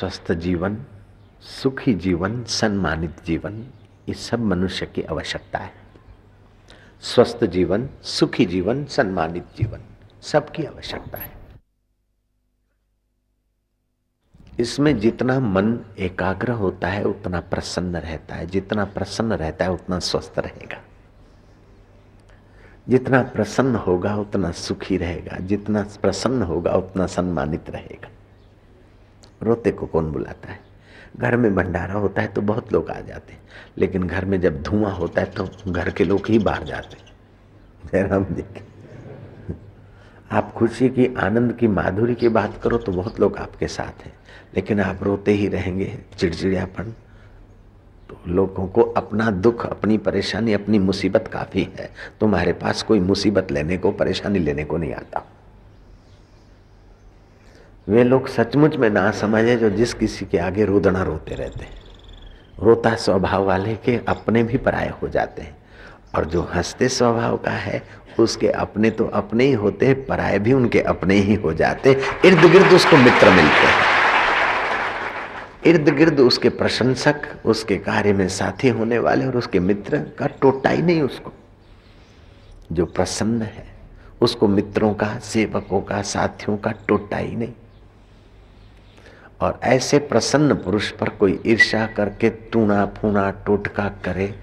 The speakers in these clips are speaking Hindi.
स्वस्थ जीवन, सुखी जीवन, सम्मानित जीवन, ये सब मनुष्य की आवश्यकता है। स्वस्थ जीवन, सुखी जीवन, सम्मानित जीवन सबकी आवश्यकता है। इसमें जितना मन एकाग्र होता है उतना प्रसन्न रहता है, जितना प्रसन्न रहता है उतना स्वस्थ रहेगा, जितना प्रसन्न होगा उतना सुखी रहेगा, जितना प्रसन्न होगा उतना सम्मानित रहेगा। रोते को कौन बुलाता है? घर में भंडारा होता है तो बहुत लोग आ जाते हैं, लेकिन घर में जब धुआं होता है तो घर के लोग ही बाहर जाते हैं। जयराम जी, आप खुशी की, आनंद की, माधुरी की बात करो तो बहुत लोग आपके साथ हैं, लेकिन आप रोते ही रहेंगे, चिड़चिड़ियापन, तो लोगों को अपना दुख, अपनी परेशानी, अपनी मुसीबत काफी है। तुम्हारे पास कोई मुसीबत लेने को, परेशानी लेने को नहीं आता। वे लोग सचमुच में ना समझे जो जिस किसी के आगे रोदना रोते रहते हैं। रोता स्वभाव वाले के अपने भी पराये हो जाते हैं, और जो हंसते स्वभाव का है उसके अपने तो अपने ही होते हैं, पराये भी उनके अपने ही हो जाते हैं। इर्द गिर्द उसको मित्र मिलते हैं, इर्द गिर्द उसके प्रशंसक, उसके कार्य में साथी होने वाले, और उसके मित्र का टोटा ही नहीं। उसको जो प्रसन्न है उसको मित्रों का, सेवकों का, साथियों का टोटा ही नहीं। और ऐसे प्रसन्न पुरुष पर कोई ईर्ष्या करके टूना फूना टोटका करे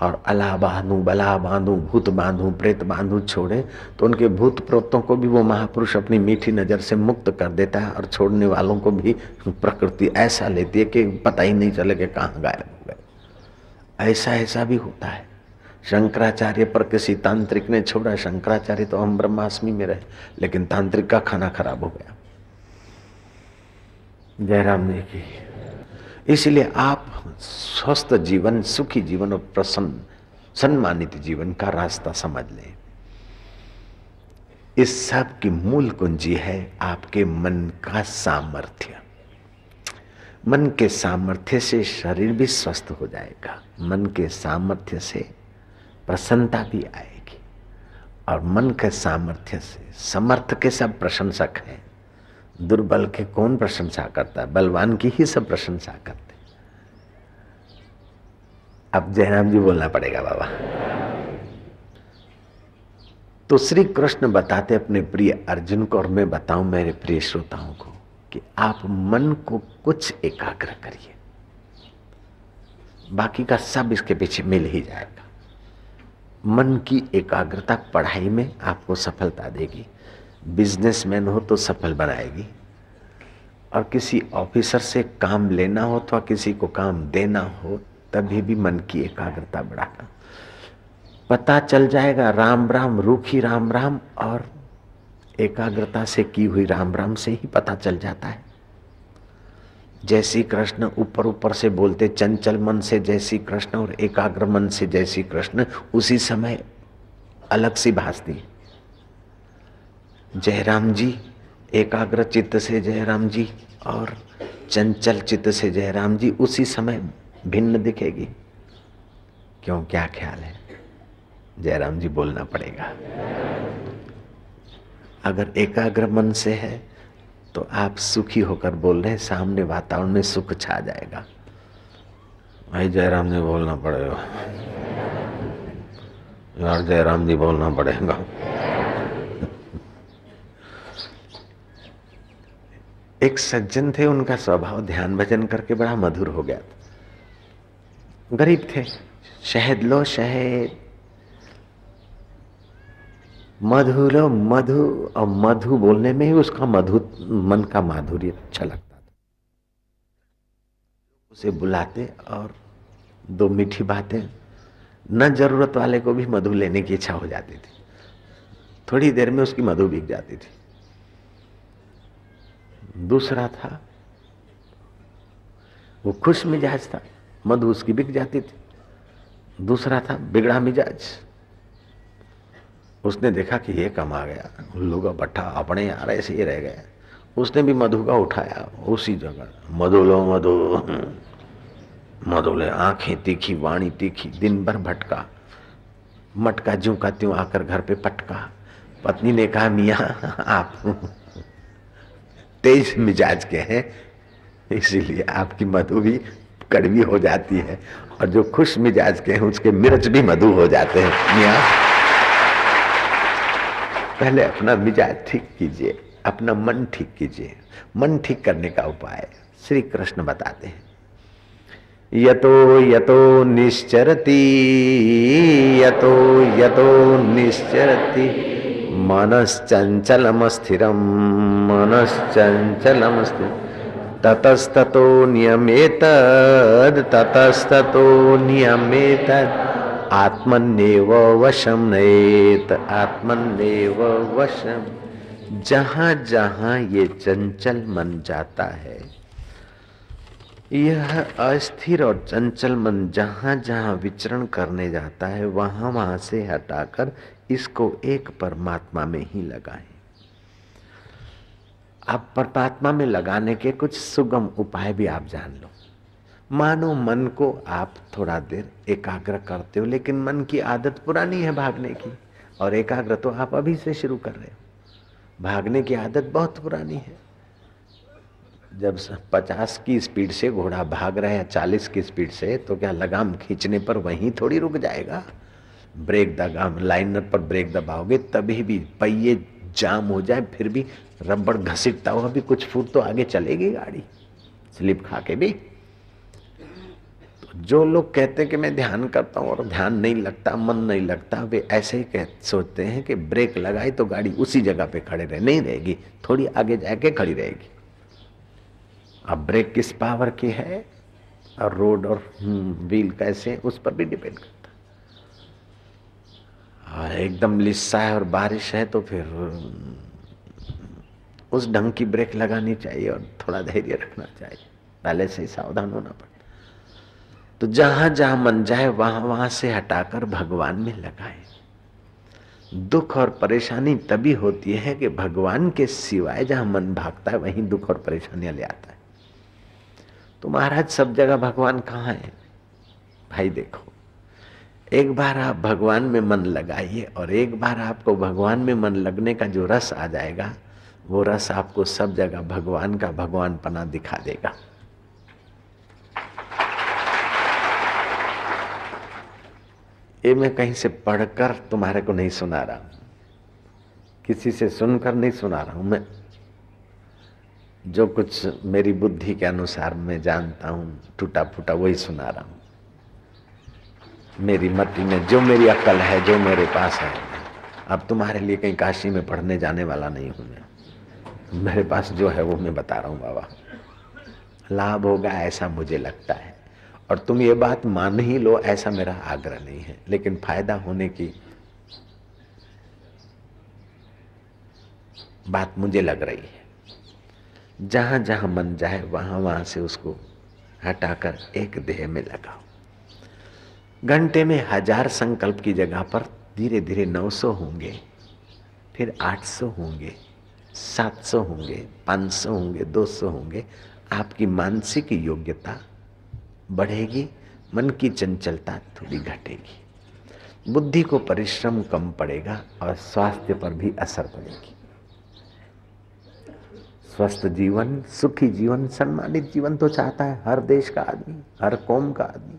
और अला बांधू, बला बांधू, भूत बांधू, प्रेत बांधू छोड़े, तो उनके भूत प्रेतों को भी वो महापुरुष अपनी मीठी नजर से मुक्त कर देता है, और छोड़ने वालों को भी प्रकृति ऐसा लेती है कि पता ही नहीं चले कि कहाँ गायब हो गए। ऐसा भी होता है। शंकराचार्य पर किसी तांत्रिक ने छोड़ा, शंकराचार्य तो हम ब्रह्मास्मि में रहे, लेकिन तांत्रिक का खाना खराब हो गया। जयराम जी की। इसलिए आप स्वस्थ जीवन, सुखी जीवन और प्रसन्न सम्मानित जीवन का रास्ता समझ लें। इस सब की मूल कुंजी है आपके मन का सामर्थ्य। मन के सामर्थ्य से शरीर भी स्वस्थ हो जाएगा, मन के सामर्थ्य से प्रसन्नता भी आएगी, और मन के सामर्थ्य से, समर्थ के सब प्रशंसक हैं, दुर्बल के कौन प्रशंसा करता है? बलवान की ही सब प्रशंसा करते। अब जयराम जी बोलना पड़ेगा बाबा। तो श्री कृष्ण बताते अपने प्रिय अर्जुन को, और मैं बताऊं मेरे प्रिय श्रोताओं को, कि आप मन को कुछ एकाग्र करिए, बाकी का सब इसके पीछे मिल ही जाएगा। मन की एकाग्रता पढ़ाई में आपको सफलता देगी, बिजनेसमैन हो तो सफल बनाएगी, और किसी ऑफिसर से काम लेना हो तो किसी को काम देना हो तभी भी मन की एकाग्रता बढ़ाना। पता चल जाएगा राम राम, रूखी राम राम और एकाग्रता से की हुई राम राम से ही पता चल जाता है। जैसी कृष्ण ऊपर ऊपर से बोलते, चंचल मन से जैसी कृष्ण और एकाग्र मन से जैसी कृष्ण, उसी समय अलग सी भासती है। जयराम जी एकाग्र चित्त से जयराम जी और चंचल चित्त से जयराम जी उसी समय भिन्न दिखेगी। क्यों, क्या ख्याल है? जयराम जी बोलना पड़ेगा। अगर एकाग्र मन से है तो आप सुखी होकर बोल रहे हैं, सामने वातावरण में सुख छा जाएगा। भाई जयराम जी बोलना पड़ेगा यार, जयराम जी बोलना पड़ेगा। एक सज्जन थे, उनका स्वभाव ध्यान भजन करके बड़ा मधुर हो गया था। गरीब थे, शहद लो शहद, मधु लो मधु, और मधु बोलने में ही उसका मधु, मन का माधुर्य अच्छा लगता था। उसे बुलाते और दो मीठी बातें, न जरूरत वाले को भी मधु लेने की इच्छा हो जाती थी। थोड़ी देर में उसकी मधु बिक जाती थी। दूसरा था, वो खुश मिजाज था, मधु उसकी बिक जाती थी। दूसरा था बिगड़ा मिजाज, उसने देखा कि ये कम आ गया, उल्लू का पट्टा अपने यार ऐसे ही रह गया, उसने भी मधु का उठाया उसी जगह। मधु लो मधु, मधु ले, आंखें तीखी, वाणी तीखी, दिन भर भटका, मटका ज्यों का त्यों आकर घर पे पटका। पत्नी ने कहा, मियाँ आप तेज मिजाज के हैं, इसीलिए आपकी मधु भी कड़वी हो जाती है, और जो खुश मिजाज के हैं उसके मिर्च भी मधु हो जाते हैं। मियाँ, पहले अपना मिजाज ठीक कीजिए, अपना मन ठीक कीजिए। मन ठीक करने का उपाय श्री कृष्ण बताते हैं। यतो यतो निश्चरति, यतो यतो निश्चरति मनश्चंचलम स्थिरम, मनश्चंचलम स्थिरम ततस्ततो नियमेतद, ततस्ततो नियमेतद आत्मन्नेव वशम नयेत, आत्मन्नेव वशम। जहां जहां ये चंचल मन जाता है, यह अस्थिर और चंचल मन जहां जहां विचरण करने जाता है, वहां वहां से हटाकर इसको एक परमात्मा में ही लगाएं। आप परमात्मा में लगाने के कुछ सुगम उपाय भी आप जान लो। मानो मन को आप थोड़ा देर एकाग्र करते हो, लेकिन मन की आदत पुरानी है भागने की, और एकाग्र तो आप अभी से शुरू कर रहे हो। भागने की आदत बहुत पुरानी है। जब 50 की स्पीड से घोड़ा भाग रहा है 40 की स्पीड से, तो क्या लगाम खींचने पर वहीं थोड़ी रुक जाएगा? ब्रेक दबाम, लाइनर पर ब्रेक दबाओगे तभी भी पहिए जाम हो जाए, फिर भी रबड़ घसीटता हुआ भी कुछ फुट तो आगे चलेगी गाड़ी, स्लिप खा के भी। तो जो लोग कहते हैं कि मैं ध्यान करता हूँ और ध्यान नहीं लगता, मन नहीं लगता, वे ऐसे ही सोचते हैं कि ब्रेक लगाई तो गाड़ी उसी जगह पे खड़े रहे, नहीं रहेगी, थोड़ी आगे जाके खड़ी रहेगी। अब ब्रेक किस पावर की है और रोड और व्हील कैसे, उस पर भी डिपेंड करता है। और एकदम लिस्सा है और बारिश है तो फिर उस ढंग की ब्रेक लगानी चाहिए और थोड़ा धैर्य रखना चाहिए, पहले से ही सावधान होना पड़ता। तो जहां जहां मन जाए वहां वहां से हटाकर भगवान में लगाए। दुख और परेशानी तभी होती है कि भगवान के सिवाय जहां मन भागता है वहीं दुख और परेशानियां ले आता है। तो महाराज सब जगह भगवान कहाँ है? भाई देखो, एक बार आप भगवान में मन लगाइए और एक बार आपको भगवान में मन लगने का जो रस आ जाएगा, वो रस आपको सब जगह भगवान का भगवानपना दिखा देगा। ये मैं कहीं से पढ़कर तुम्हारे को नहीं सुना रहा हूं, किसी से सुनकर नहीं सुना रहा हूं, मैं जो कुछ मेरी बुद्धि के अनुसार मैं जानता हूं, टूटा फूटा वही सुना रहा हूं। मेरी मति में जो मेरी अक्ल है, जो मेरे पास है। अब तुम्हारे लिए कहीं काशी में पढ़ने जाने वाला नहीं हूं मैं, मेरे पास जो है वो मैं बता रहा हूं बाबा। लाभ होगा ऐसा मुझे लगता है, और तुम ये बात मान ही लो ऐसा मेरा आग्रह नहीं है, लेकिन फायदा होने की बात मुझे लग रही है। जहां जहां मन जाए वहां वहां से उसको हटाकर एक देह में लगाओ। घंटे में 1000 संकल्प की जगह पर धीरे धीरे 900 होंगे, फिर 800 होंगे, 700 होंगे, 500 होंगे, 200 होंगे। आपकी मानसिक योग्यता बढ़ेगी, मन की चंचलता थोड़ी घटेगी, बुद्धि को परिश्रम कम पड़ेगा और स्वास्थ्य पर भी असर पड़ेगी। स्वस्थ जीवन, सुखी जीवन, सम्मानित जीवन तो चाहता है हर देश का आदमी, हर कौम का आदमी,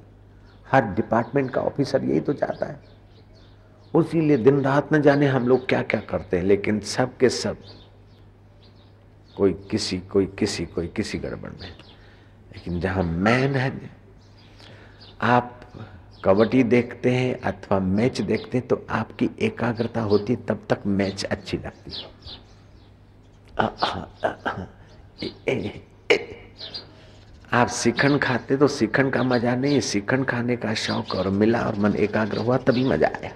हर डिपार्टमेंट का ऑफिसर, यही तो चाहता है। उसीलिए दिन रात न जाने हम लोग क्या क्या करते हैं, लेकिन सब के सब कोई किसी गड़बड़ में। लेकिन जहां मैन है, आप कबड्डी देखते हैं अथवा मैच देखते हैं तो आपकी एकाग्रता होती है, तब तक मैच अच्छी लगती है। आप श्रीखंड खाते तो श्रीखंड का मजा नहीं, श्रीखंड खाने का शौक और मिला और मन एकाग्र हुआ तभी मजा आया।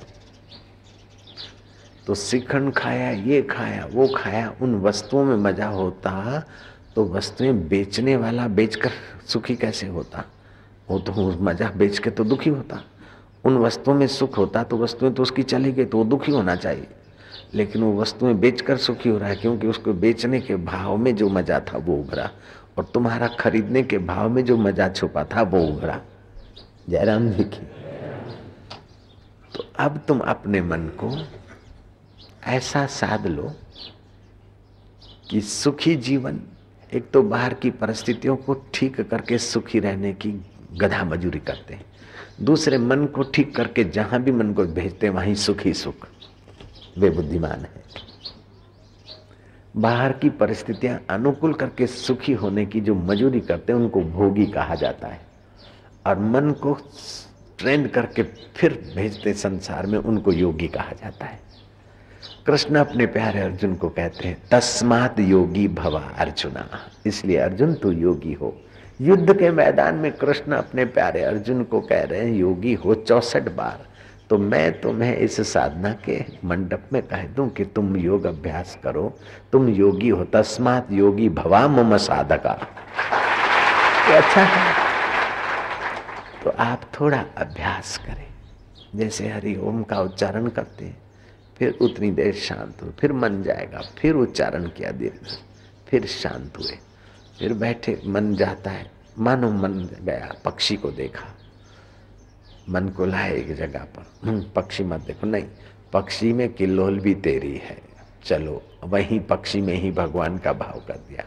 तो श्रीखंड खाया, ये खाया, वो खाया, उन वस्तुओं में मजा होता तो वस्तुएं बेचने वाला बेचकर सुखी कैसे होता? वो तो मजा बेच के तो दुखी होता। उन वस्तुओं में सुख होता तो वस्तुएं तो उसकी चली गई तो वो दुखी होना चाहिए, लेकिन वो वस्तुएं बेचकर सुखी हो रहा है क्योंकि उसको बेचने के भाव में जो मजा था वो उभरा, और तुम्हारा खरीदने के भाव में जो मजा छुपा था वो उभरा। जयराम जी की। तो अब तुम अपने मन को ऐसा साध लो कि सुखी जीवन एक तो बाहर की परिस्थितियों को ठीक करके सुखी रहने की गधा मजूरी करते हैं, दूसरे मन को ठीक करके जहां भी मन को भेजते वहीं सुख ही सुख। वे बुद्धिमान है। बाहर की परिस्थितियां अनुकूल करके सुखी होने की जो मजूरी करते हैं उनको भोगी कहा जाता है, और मन को ट्रेंड करके फिर भेजते संसार में उनको योगी कहा जाता है। कृष्ण अपने प्यारे अर्जुन को कहते हैं तस्मात् योगी भवा अर्जुना, इसलिए अर्जुन तू योगी हो। युद्ध के मैदान में कृष्ण अपने प्यारे अर्जुन को कह रहे हैं योगी हो 64 बार। तो मैं तुम्हें इस साधना के मंडप में कह दूं कि तुम योग अभ्यास करो, तुम योगी हो, तस्मात् योगी भवा मम साधका। तो अच्छा है, तो आप थोड़ा अभ्यास करें। जैसे हरि ओम का उच्चारण करते हैं, फिर उतनी देर शांत हुए, फिर मन जाएगा, फिर उच्चारण किया दीर्घ, फिर शांत हुए, फिर बैठे, मन जाता है, मानो मन गया, पक्षी को देखा, मन को लाए एक जगह पर, पक्षी मत देखो, नहीं, पक्षी में किल्लोल भी तेरी है, चलो वहीं पक्षी में ही भगवान का भाव कर दिया।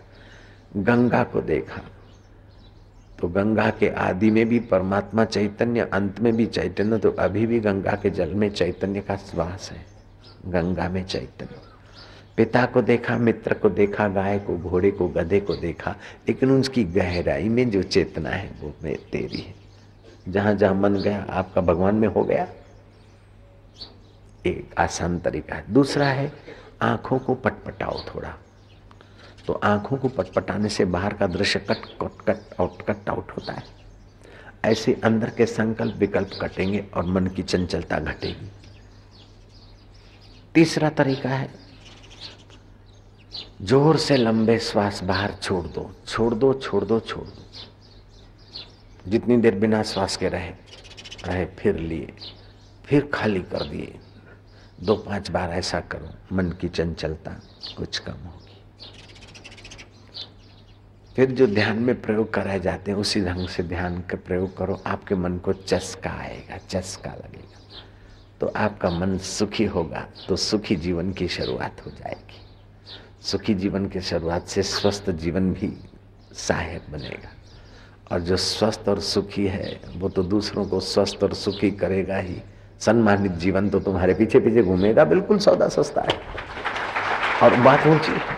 गंगा को देखा तो गंगा के आदि में भी परमात्मा चैतन्य, अंत में भी चैतन्य, तो अभी भी गंगा के जल में चैतन्य का श्वास है, गंगा में चैतन्य। पिता को देखा, मित्र को देखा, गाय को, घोड़े को, गधे को देखा, लेकिन उसकी गहराई में जो चेतना है वो मैं तेरी है। जहां जहां मन गया आपका भगवान में हो गया। एक आसान तरीका है। दूसरा है आंखों को पटपटाओ थोड़ा, तो आंखों को पटपटाने से बाहर का दृश्य कट आउट होता है। ऐसे अंदर के संकल्प विकल्प कटेंगे और मन की चंचलता घटेगी। तीसरा तरीका है जोर से लंबे श्वास बाहर छोड़ दो, छोड़ दो, छोड़ दो, छोड़ दो। जितनी देर बिना श्वास के रहे, फिर लिए, फिर खाली कर दिए। 2-5 बार ऐसा करो, मन की चंचलता कुछ कम होगी। फिर जो ध्यान में प्रयोग कराए जाते हैं उसी ढंग से ध्यान का प्रयोग करो, आपके मन को चस्का आएगा, चस्का लगेगा, तो आपका मन सुखी होगा, तो सुखी जीवन की शुरुआत हो जाएगी। सुखी जीवन की शुरुआत से स्वस्थ जीवन भी सहायक बनेगा, और जो स्वस्थ और सुखी है वो तो दूसरों को स्वस्थ और सुखी करेगा ही। सम्मानित जीवन तो तुम्हारे पीछे पीछे घूमेगा, बिल्कुल सौदा सस्ता है और बात ऊंची है।